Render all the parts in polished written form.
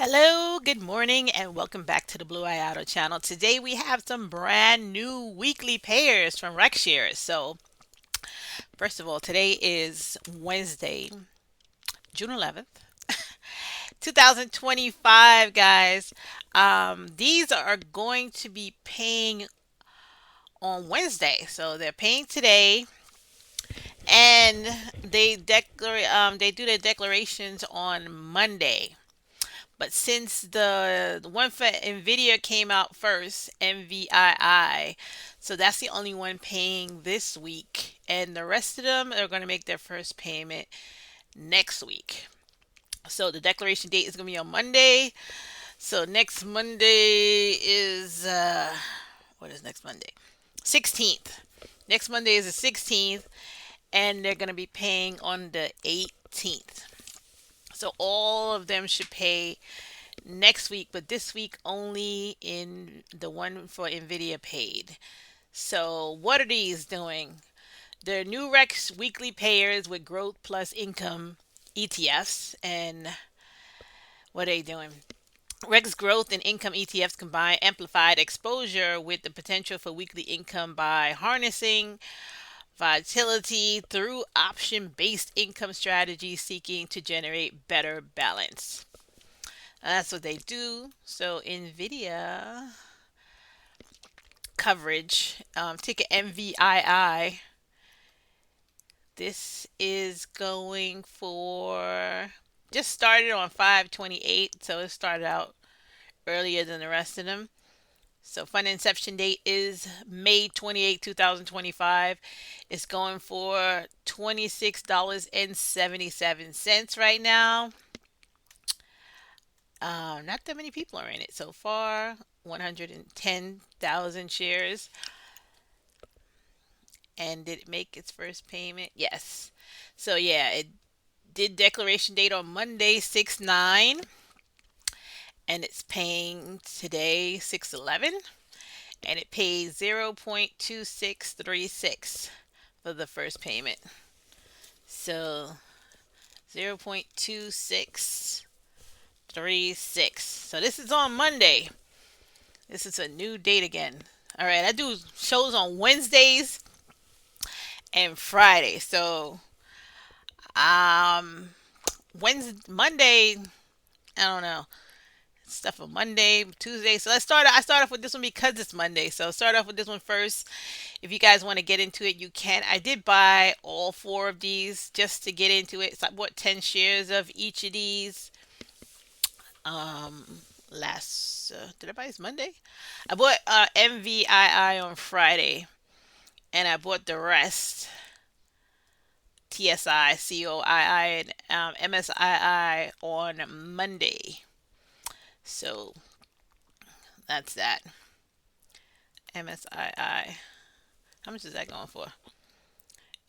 Hello, good morning, and welcome back to the Bluayado channel. Today we have some brand new weekly pairs from RexShares. So, first of all, today is Wednesday, June 11th, 2025, guys. These are going to be paying on Wednesday. So, they're paying today, and they do their declarations on Monday. But since the one for Nvidia came out first, NVII, so that's the only one paying this week, and the rest of them are going to make their first payment next week. So the declaration date is going to be on Monday. So next Monday is what is next Monday? 16th. Next Monday is the 16th, and they're going to be paying on the 18th. So all of them should pay next week, but this week only in the one for Nvidia paid. So what are these doing? They're new Rex weekly payers with growth plus income ETFs. And what are they doing? Rex growth and income ETFs combine amplified exposure with the potential for weekly income by harnessing volatility through option based income strategies seeking to generate better balance. That's what they do. So NVIDIA coverage, ticker MVII. This is going for just started on 5/28, so it started out earlier than the rest of them. So fund inception date is May 28, 2025. It's going for $26.77 right now. Not that many people are in it so far. 110,000 shares. And did it make its first payment? Yes. So yeah, it did declaration date on Monday 6/9, and it's paying today 6/11, and it pays 0.2636 for the first payment. So 0.2636. So this is on Monday. This is a new date again. All right, I do shows on Wednesdays and Fridays. So um Monday, I don't know. Stuff on Monday, Tuesday. So I start off with this one because it's Monday. So start off with this one first. If you guys want to get into it, you can. I did buy all four of these just to get into it. So I bought 10 shares of each of these. Um, last did I buy this Monday? I bought MVII on Friday, and I bought the rest. TSI, COII, and MSII on Monday. So that's that. MSII. How much is that going for?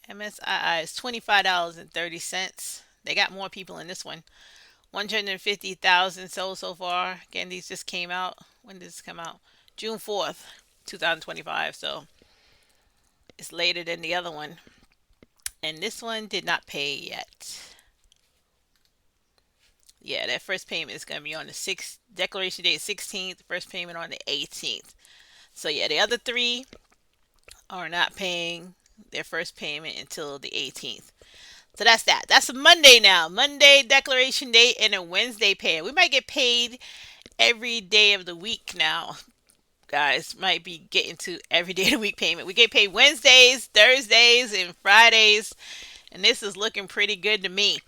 MSII is $25.30. They got more people in this one. 150,000 sold so far. Again, these just came out. When did this come out? June 4th, 2025. So it's later than the other one. And this one did not pay yet. Yeah, that first payment is going to be on the 6th, declaration date 16th, first payment on the 18th. So yeah, the other three are not paying their first payment until the 18th. So that's that. That's a Monday now. Monday declaration date and a Wednesday pay. We might get paid every day of the week now. Guys, might be getting to every day of the week payment. We get paid Wednesdays, Thursdays, and Fridays. And this is looking pretty good to me.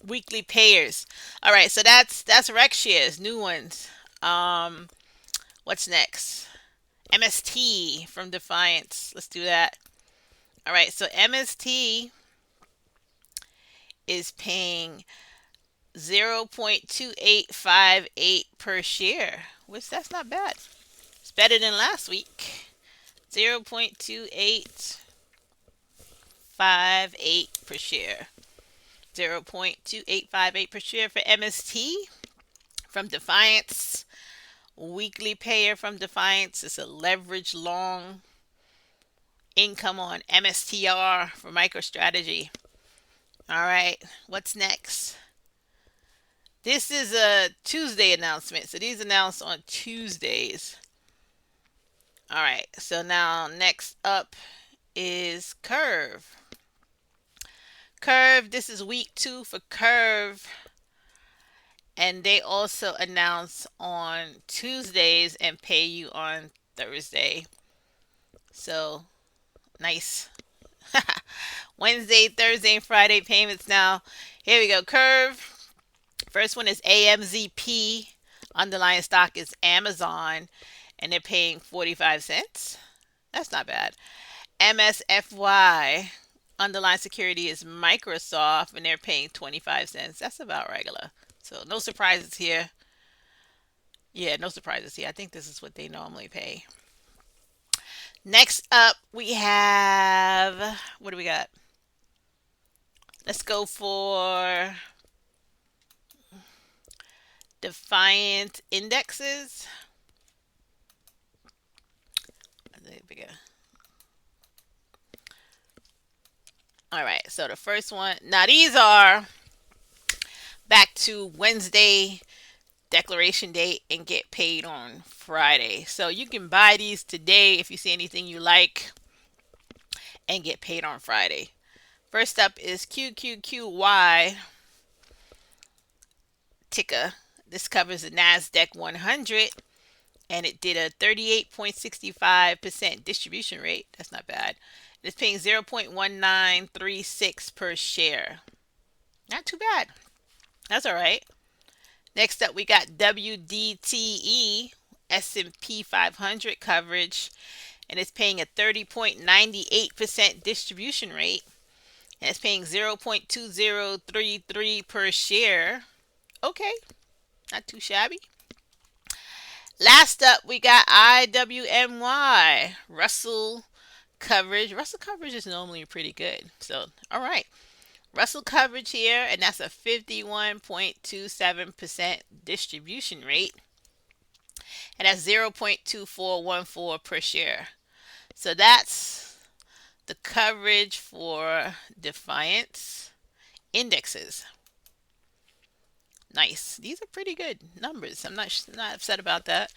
Weekly payers. All right, so that's Rex shares, new ones. What's next? MST from Defiance. Let's do that. All right, so MST is paying 0.2858 per share, which that's not bad. It's better than last week. 0.2858 per share. 0.2858 per share for MST from Defiance. Weekly payer from Defiance is a leverage long income on MSTR for MicroStrategy. All right, what's next? This is a Tuesday announcement. So these announced on Tuesdays. All right. So now next up is Curve. Curve, this is week 2 for Curve. And they also announce on Tuesdays and pay you on Thursday. So nice. Wednesday, Thursday, and Friday payments now. Here we go. Curve. First one is AMZP. Underlying stock is Amazon, and they're paying 45 cents. That's not bad. MSFY. Underlying security is Microsoft, and they're paying 25 cents. That's about regular. So no surprises here. Yeah, no surprises here. I think this is what they normally pay. Next up, we have, what do we got? Let's go for Defiant Indexes. There we go. All right, so the first one. Now these are back to Wednesday declaration date and get paid on Friday. So you can buy these today if you see anything you like and get paid on Friday. First up is QQQY ticker. This covers the NASDAQ 100 and it did a 38.65% distribution rate. That's not bad. It's paying 0.1936 per share. Not too bad. That's all right. Next up, we got WDTE S&P 500 coverage, and it's paying a 30.98% distribution rate, and it's paying 0.2033 per share. Okay, not too shabby. Last up, we got IWMY Russell coverage. Russell coverage is normally pretty good. So, all right. Russell coverage here, and that's a 51.27% distribution rate. And that's 0.2414 per share. So that's the coverage for Defiance indexes. Nice. These are pretty good numbers. I'm not upset about that.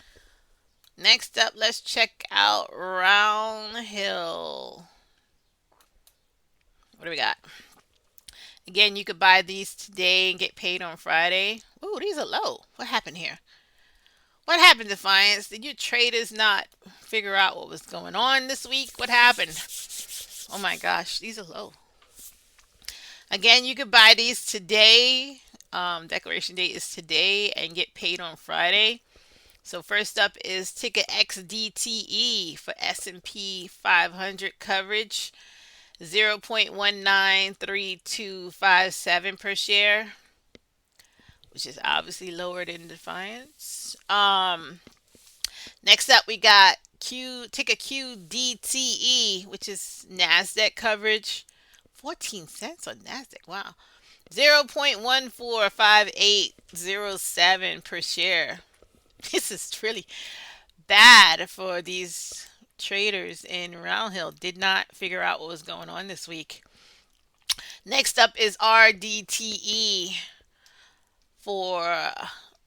Next up, let's check out Roundhill. What do we got? Again, you could buy these today and get paid on Friday. Ooh, these are low. What happened here? What happened, Defiance? Did your traders not figure out what was going on this week? What happened? Oh my gosh, these are low. Again, you could buy these today. Declaration date is today and get paid on Friday. So first up is ticker XDTE for S&P 500 coverage. 0.193257 per share, which is obviously lower than Defiance. Next up, we got ticker QDTE, which is NASDAQ coverage. 14 cents on NASDAQ. Wow. 0.145807 per share. This is really bad for these traders in Roundhill. Did not figure out what was going on this week. Next up is RDTE for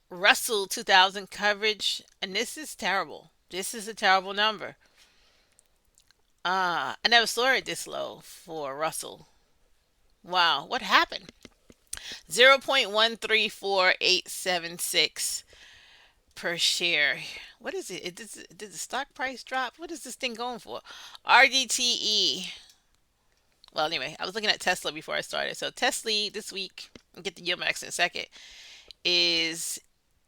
Russell 2000 coverage, and this is terrible. This is a terrible number. I never saw it this low for Russell. Wow, what happened? 0.134876 per share. What is it? Did the stock price drop? What is this thing going for? RDTE. Well, anyway, I was looking at Tesla before I started. So Tesla this week, I'll get the yield max in a second, is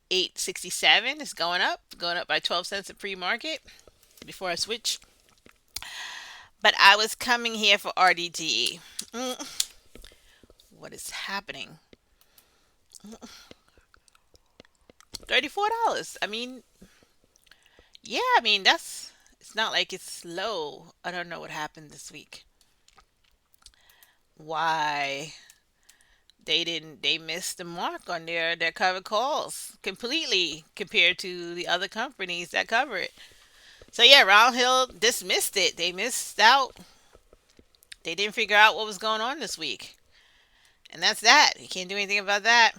867. It's going up by 12 cents at pre-market before I switch. But I was coming here for RDTE. What is happening? $34. I mean, yeah, it's not like it's low. I don't know what happened this week. Why they missed the mark on their covered calls completely compared to the other companies that cover it. So yeah, Roundhill dismissed it. They missed out. They didn't figure out what was going on this week. And that's that. You can't do anything about that.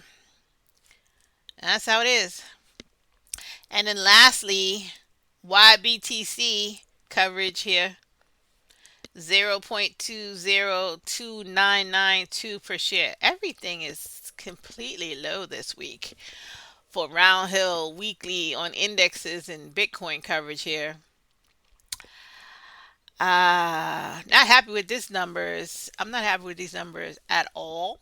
That's how it is. And then lastly, YBTC coverage here, 0.202992 per share. Everything is completely low this week for Roundhill weekly on indexes and Bitcoin coverage here. Not happy with these numbers. I'm not happy with these numbers at all.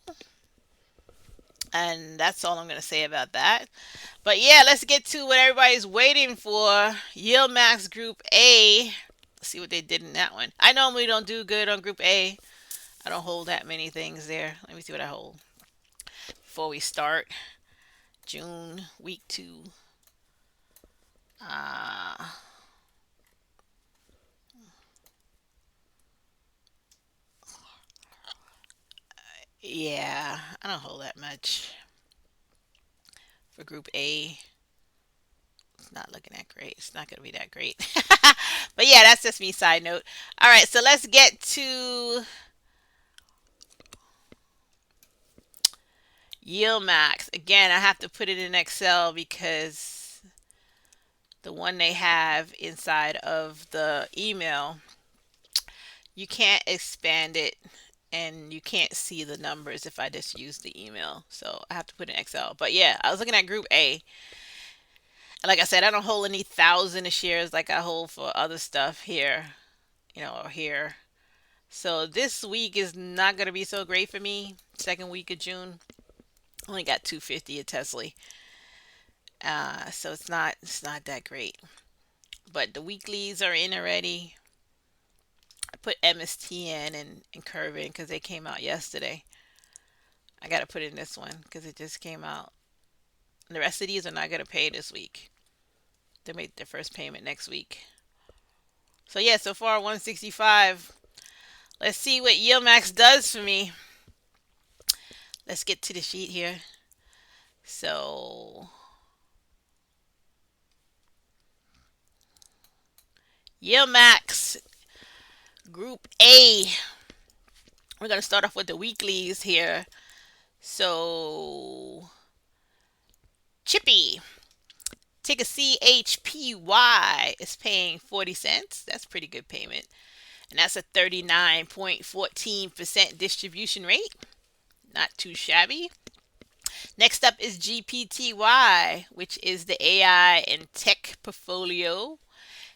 And that's all I'm going to say about that. But yeah, let's get to what everybody's waiting for. Yield Max Group A. Let's see what they did in that one. I normally don't do good on Group A. I don't hold that many things there. Let me see what I hold before we start. June, week 2. Uh, yeah, I don't hold that much for Group A. It's not looking that great. It's not going to be that great. But yeah, that's just me, side note. All right, so let's get to Yield Max. Again, I have to put it in Excel because the one they have inside of the email, you can't expand it and you can't see the numbers if I just use the email. So I have to put in Excel. But yeah, I was looking at Group A. And like I said, I don't hold any thousand of shares like I hold for other stuff here, or here. So this week is not going to be so great for me. Second week of June, only got 250 at Tesla. So it's not that great. But the weeklies are in already. I put MST and Curve in because they came out yesterday. I got to put in this one because it just came out. And the rest of these are not going to pay this week. They make their first payment next week. So yeah, so far 165. Let's see what Yield Max does for me. Let's get to the sheet here. So Yield Max Group A. We're going to start off with the weeklies here. So Chippy, ticker CHPY, is paying 40 cents. That's pretty good payment. And that's a 39.14% distribution rate. Not too shabby. Next up is GPTY, which is the AI and tech portfolio.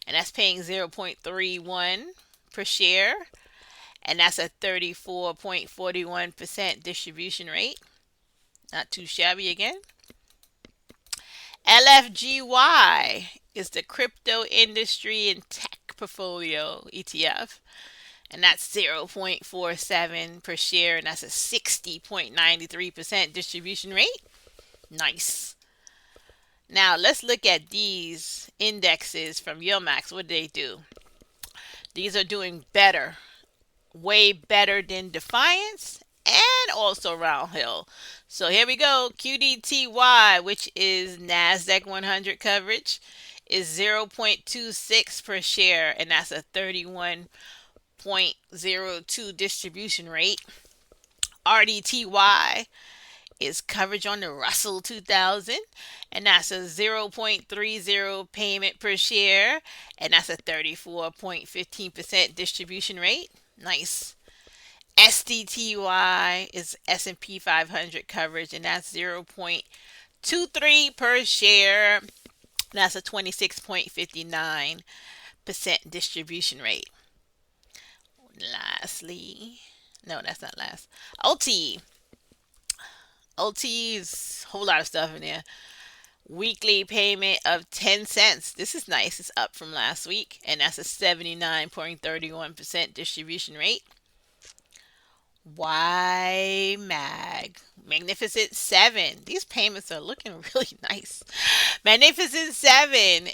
And that's paying 0.31 per share. And that's a 34.41% distribution rate. Not too shabby again. LFGY is the crypto industry and tech portfolio ETF. And that's 0.47 per share. And that's a 60.93% distribution rate. Nice. Now let's look at these indexes from Yilmax. What do they do? These are doing better, way better than Defiance and also Roundhill. So here we go. QDTY, which is NASDAQ 100 coverage, is 0.26 per share, and that's a 31.02 distribution rate. RDTY is coverage on the Russell 2000, and that's a 0.30 payment per share, and that's a 34.15% distribution rate. Nice. SDTY is S&P 500 coverage, and that's 0.23 per share. That's a 26.59% distribution rate. Lastly, no, that's not last. OT. OT is a whole lot of stuff in there. Weekly payment of 10 cents. This is nice. It's up from last week, and that's a 79.31% distribution rate. Y Mag. Magnificent 7. These payments are looking really nice. Magnificent 7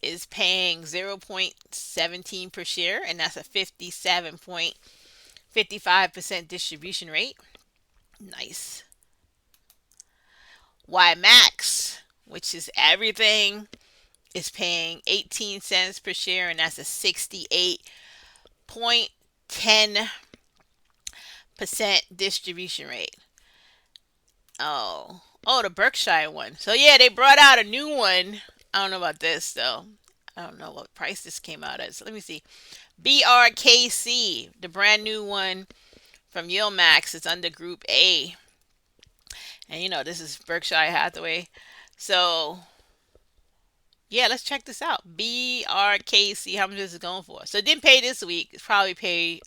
is paying 0.17 per share, and that's a 57.55% distribution rate. Nice. Y Max, which is everything, is paying 18 cents per share, and that's a 68.10% distribution rate. Oh, Oh, the Berkshire one. So yeah, they brought out a new one. I don't know about this though. I don't know what price this came out at. So let me see. BRKC, the brand new one from Yield Max. It's under Group A. And this is Berkshire Hathaway. So yeah, let's check this out. BRKC, how much is it going for? So it didn't pay this week. It's probably pay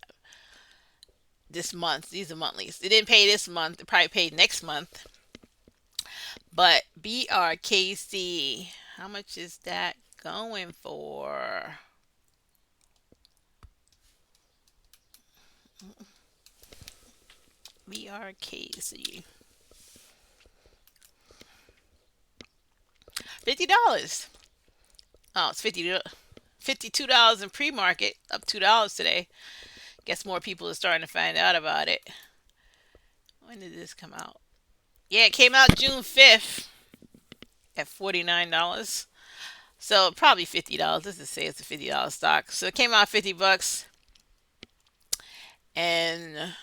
this month. These are monthlies. It didn't pay this month. It probably paid next month. But BRKC, how much is that going for? BRKC. $50. Oh, it's $52 in pre-market, up $2 today. Guess more people are starting to find out about it. When did this come out? Yeah, it came out June 5th at $49. So probably $50. Let's just say it's a $50 stock. So it came out $50 and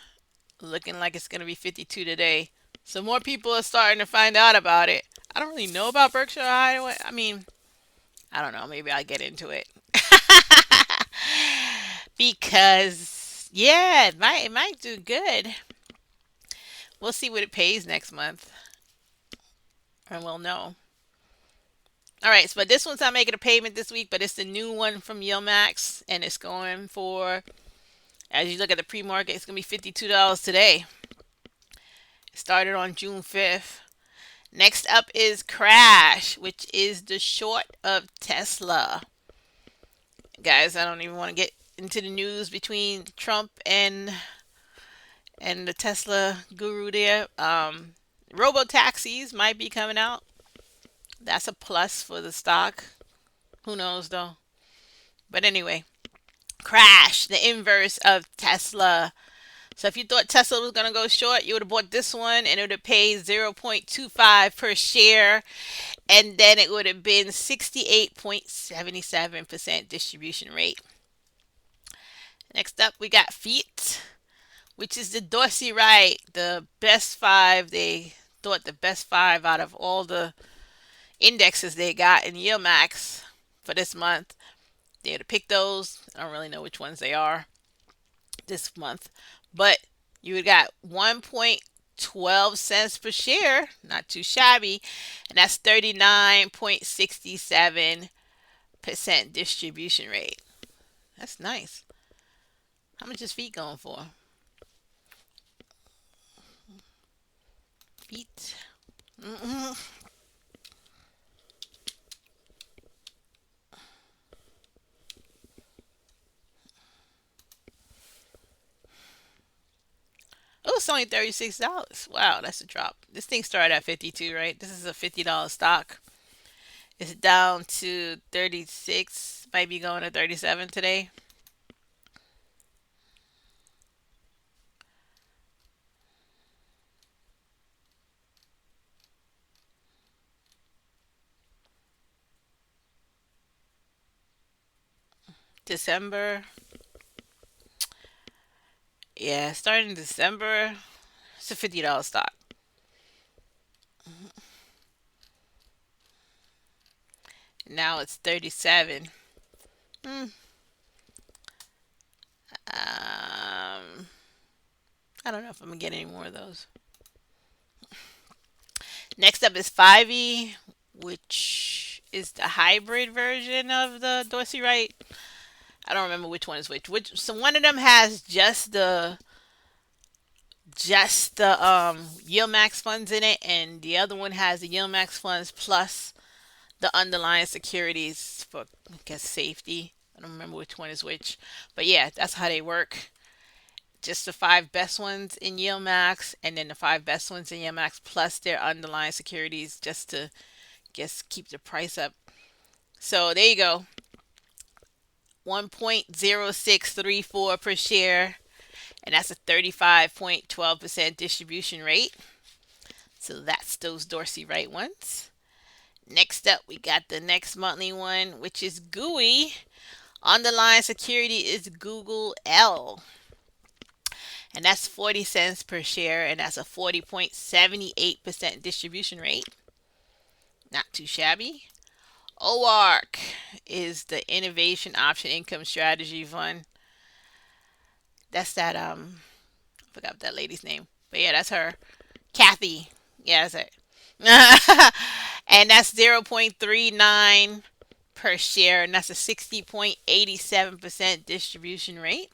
looking like it's gonna be 52 today. So more people are starting to find out about it. I don't really know about Berkshire Hathaway. I mean, I don't know. Maybe I'll get into it. Because yeah, it might do good. We'll see what it pays next month, and we'll know. All right, so but this one's not making a payment this week, but it's the new one from Max, and it's going for. As you look at the pre-market, it's gonna be $52 today. It started on June 5th. Next up is Crash, which is the short of Tesla. Guys, I don't even want to get into the news between Trump and the Tesla guru there. Robo taxis might be coming out. That's a plus for the stock. Who knows though? But anyway, Crash, the inverse of Tesla. So if you thought Tesla was gonna go short, you would have bought this one, and it would have paid 0.25 per share, and then it would have been 68.77% distribution rate. Next up, we got Feet, which is the Dorsey Wright, the best five. They thought the best five out of all the indexes they got in Yield Max for this month. They had to pick those. I don't really know which ones they are this month, but you got 1.12 cents per share, not too shabby, and that's 39.67% distribution rate. That's nice. How much is Feet going for? Feet. Mm-mm. Oh, it's only $36. Wow, that's a drop. This thing started at 52, right? This is a $50 stock. It's down to 36, might be going to 37 today. December. Yeah, starting in December. It's a $50 stock. Now it's 37. Hmm. I don't know if I'm gonna get any more of those. Next up is 5E, which is the hybrid version of the Dorsey Wright. I don't remember which one is which. So one of them has just the Yield Max funds in it, and the other one has the Yield Max funds plus the underlying securities for, I guess, safety. I don't remember which one is which, but yeah, that's how they work. Just the five best ones in Yield Max, and then the five best ones in Yield Max plus their underlying securities, just to guess keep the price up. So there you go, 1.0634 per share, and that's a 35.12% distribution rate. So that's those Dorsey Wright ones. Next up, we got the next monthly one, which is GUI. Underlying security is Google L. and that's 40 cents per share, and that's a 40.78% distribution rate. Not too shabby. OARC is the Innovation Option Income Strategy Fund. That's that I forgot that lady's name. But yeah, that's her. Kathy. Yeah, that's it. And that's 0.39 per share, and that's a 60.87% distribution rate.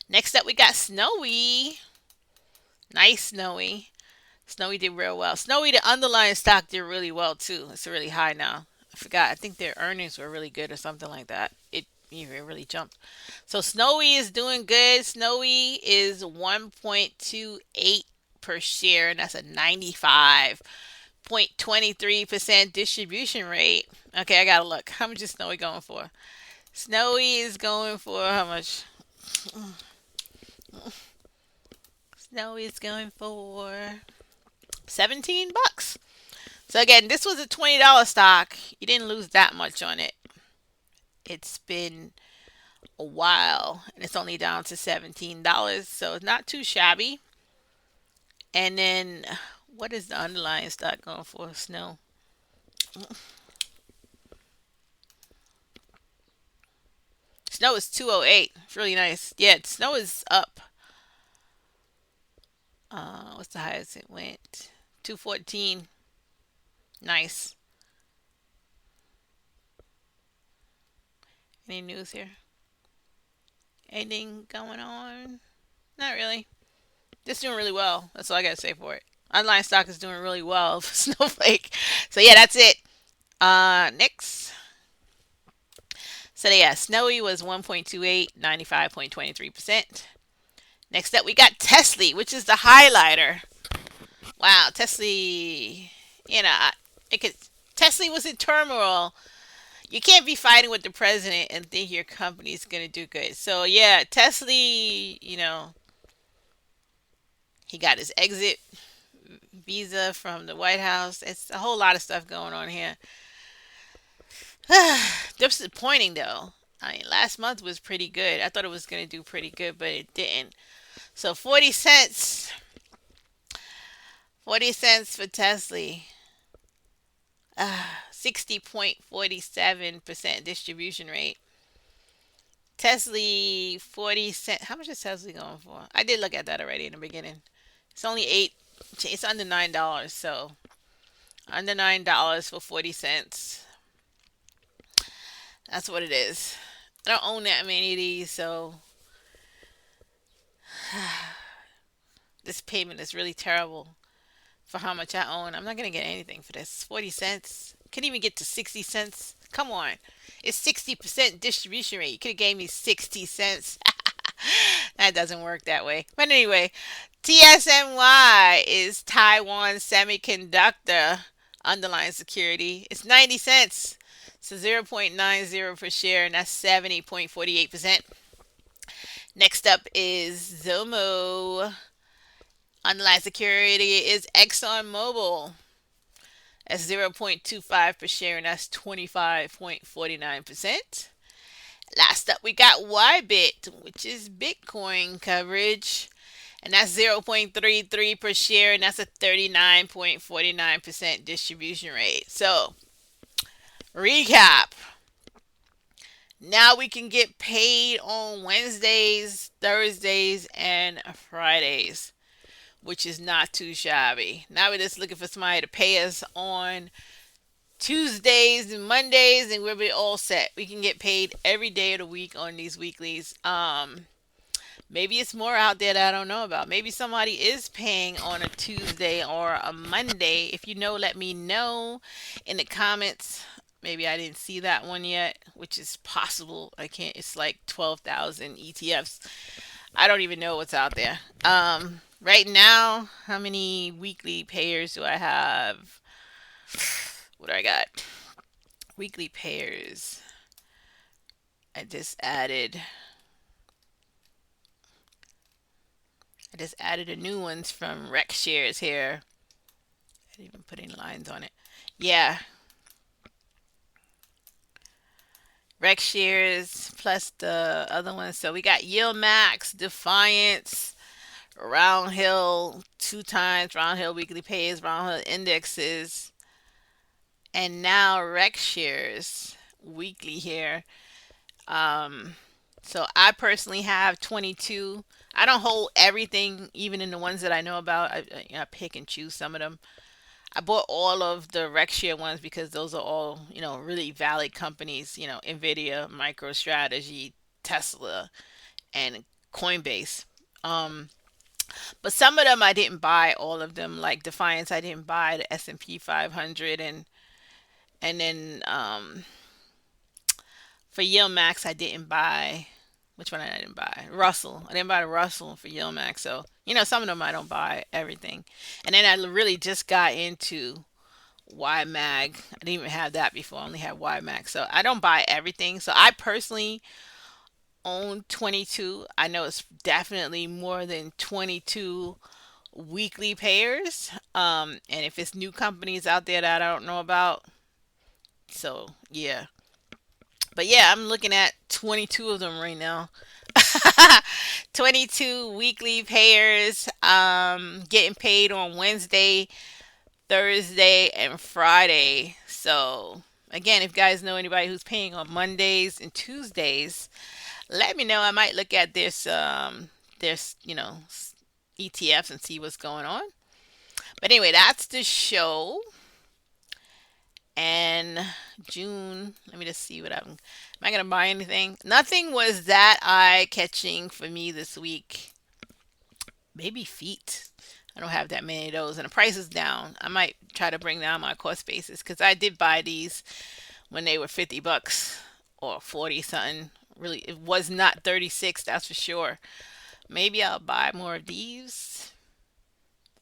Next up, we got Snowy. Nice Snowy. Snowy did real well. Snowy, the underlying stock did really well too. It's really high now. I forgot. I think their earnings were really good or something like that. It really jumped. So Snowy is doing good. Snowy is 1.28 per share, and that's a 95.23% distribution rate. Okay, I gotta look. How much is Snowy going for? Snowy is going for how much? Snowy is going for $17. So again, this was a $20 stock. You didn't lose that much on it. It's been a while, and it's only down to $17, so it's not too shabby. And then, what is the underlying stock going for? Snow. Snow is 208. It's really nice. Yeah, Snow is up. What's the highest it went? 214. Nice. Any news here? Anything going on? Not really. Just doing really well. That's all I gotta say for it. Underlying stock is doing really well for Snowflake. So yeah, that's it. Next. So yeah, Snowy was 1.28, 95.23%. Next up, we got Tesla, which is the highlighter. Wow, Tesla, it could. Tesla was in turmoil. You can't be fighting with the president and think your company's gonna do good. So yeah, Tesla, he got his exit visa from the White House. It's a whole lot of stuff going on here. Disappointing though. I mean, last month was pretty good. I thought it was gonna do pretty good, but it didn't. So 40 cents, 40 cents for Tesla. 60.47% distribution rate. Tesla 40 cent. How much is Tesla going for? I did look at that already in the beginning. It's only eight. It's under $9. So under $9 for 40 cents. That's what it is. I don't own that many of these, so this payment is really terrible for how much I own. I'm not gonna get anything for this. 40 cents. Couldn't even get to 60 cents. Come on. It's 60% distribution rate. You could have gave me 60 cents. That doesn't work that way. But anyway, TSMY is Taiwan Semiconductor underlying security. It's 90 cents. So 0.90 per share, and that's 70.48%. Next up is Zomo. Underlying security is ExxonMobil. That's 0.25 per share, and that's 25.49%. Last up, we got Ybit, which is Bitcoin coverage, and that's 0.33 per share, and that's a 39.49% distribution rate. So, recap. Now we can get paid on Wednesdays, Thursdays, and Fridays, which is not too shabby. Now we're just looking for somebody to pay us on Tuesdays and Mondays, and we'll be all set. We can get paid every day of the week on these weeklies. Maybe it's more out there that I don't know about. Maybe somebody is paying on a Tuesday or a Monday. If you know, let me know in the comments. Maybe I didn't see that one yet, which is possible. I can't. It's like 12,000 ETFs. I don't even know what's out there. Right now, how many weekly payers do I have? What do I got? Weekly payers. I just added. A new ones from Rex Shares here. I didn't even put any lines on it. Yeah. Rex shares plus the other ones. So we got Yield Max, Defiance, Roundhill two times, Roundhill weekly pays, Roundhill indexes, and now Rex shares weekly here. Um, so I personally have 22. I don't hold everything, even in the ones that I know about. I pick and choose some of them. I bought all of the RecShare ones because those are all, really valid companies, Nvidia, MicroStrategy, Tesla, and Coinbase. Um, but some of them I didn't buy all of them, like Defiance, I didn't buy the S&P 500, and then for Yield Max I didn't buy. Which one I didn't buy? Russell. I didn't buy the Russell for Yield Max. So, some of them I don't buy everything. And then I really just got into YMAG. I didn't even have that before. I only had YMAG. So I don't buy everything. So I personally own 22. I know it's definitely more than 22 weekly payers. And if it's new companies out there that I don't know about, so yeah. But yeah, I'm looking at 22 of them right now. 22 weekly payers getting paid on Wednesday, Thursday, and Friday. So, again, if you guys know anybody who's paying on Mondays and Tuesdays, let me know. I might look at this, ETFs and see what's going on. But anyway, that's the show. And June, let me just see what am I gonna buy anything? Nothing was that eye catching for me this week. Maybe feet. I don't have that many of those, and the price is down. I might try to bring down my cost basis because I did buy these when they were $50 or 40 something. Really, it was not 36, that's for sure. Maybe I'll buy more of these.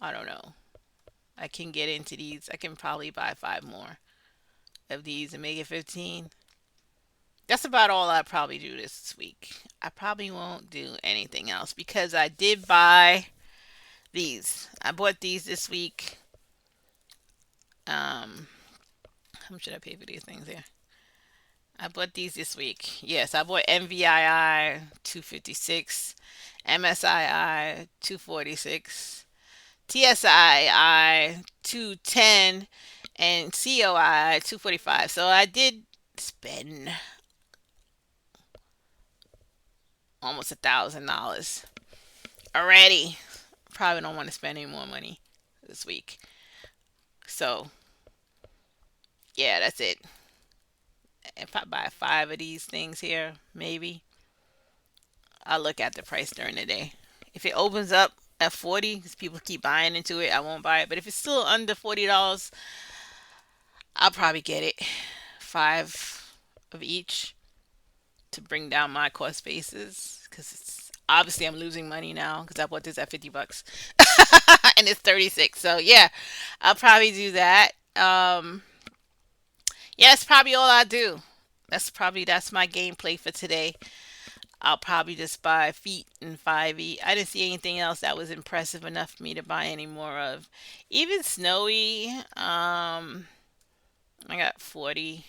I don't know. I can get into these. I can probably buy five more of these and make it 15. That's about all I'll probably do this week. I probably won't do anything else because I did buy these. I bought these this week. How much should I pay for these things here? I bought these this week. Yes, I bought MVII 256, MSII 246, TSII 210, and COI 245. So I did spend almost $1,000 already. Probably don't want to spend any more money this week. So yeah, that's it. If I buy five of these things here, maybe I'll look at the price during the day. If it opens up at 40, because people keep buying into it, I won't buy it. But if it's still under $40, I'll probably get it. Five of each to bring down my cost basis because it's obviously I'm losing money now because I bought this at $50 and it's 36. So yeah, I'll probably do that. Yeah, that's probably all I do. That's my gameplay for today. I'll probably just buy feet and 5E. I didn't see anything else that was impressive enough for me to buy any more of. Even snowy, I got 40.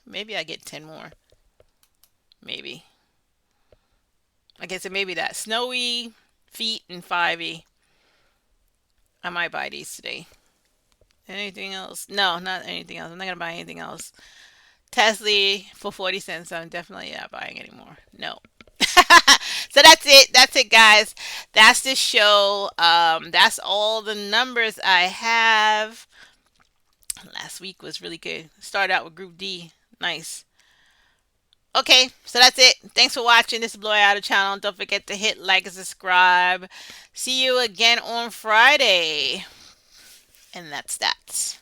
Maybe I get 10 more. Maybe. Like I said, maybe that snowy, feet, and 5E. I might buy these today. Anything else? No, not anything else. I'm not gonna buy anything else. Tesla for 40 cents. I'm definitely not buying anymore. No. So that's it. That's it, guys. That's the show. That's all the numbers I have. Last week was really good. Started out with Group D. Nice. Okay, so that's it. Thanks for watching. This is Bluayado channel. Don't forget to hit like and subscribe. See you again on Friday. And that's that.